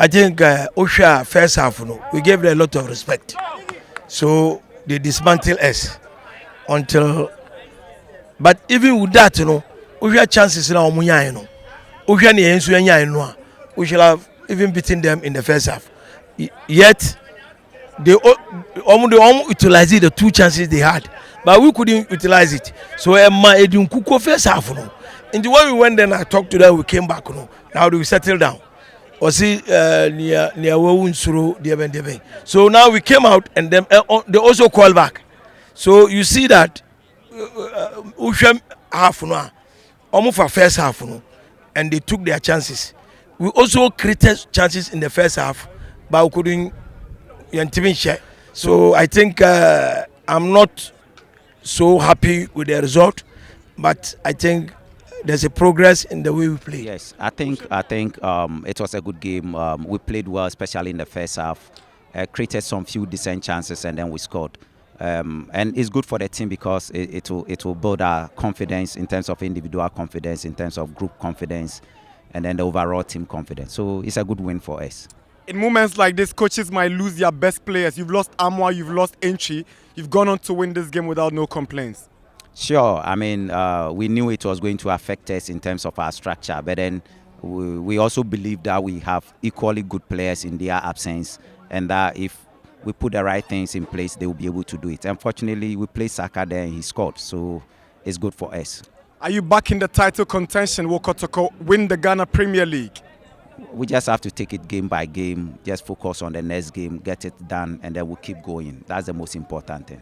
I think Osha first half, we gave them a lot of respect. So they dismantle us until. But even with that, Osha chances now, Osha ni ensu enya we should have even beaten them in the first half. Yet they almost utilized the 2 chances they had, but we couldn't utilize it. So Emma Edun Kuko first half, and when we went there and I talked to them, we came back. Now we settle down. Near so now we came out and then they also call back. So you see that Ushem half almost for first half, and they took their chances. We also created chances in the first half, but we couldn't share. So I think I'm not so happy with the result, but I think there's a progress in the way we play. Yes, I think it was a good game. We played well, especially in the first half. Created some few decent chances, and then we scored. And it's good for the team because it will build our confidence in terms of individual confidence, in terms of group confidence, and then the overall team confidence. So it's a good win for us. In moments like this, coaches might lose their best players. You've lost Amwa, you've lost Entry. You've gone on to win this game without no complaints. Sure. I mean, we knew it was going to affect us in terms of our structure, but then we also believe that we have equally good players in their absence, and that if we put the right things in place, they will be able to do it. Unfortunately, we played Saka there and he scored, so it's good for us. Are you back in the title contention? Will Kotoko win the Ghana Premier League? We just have to take it game by game, just focus on the next game, get it done, and then we'll keep going. That's the most important thing.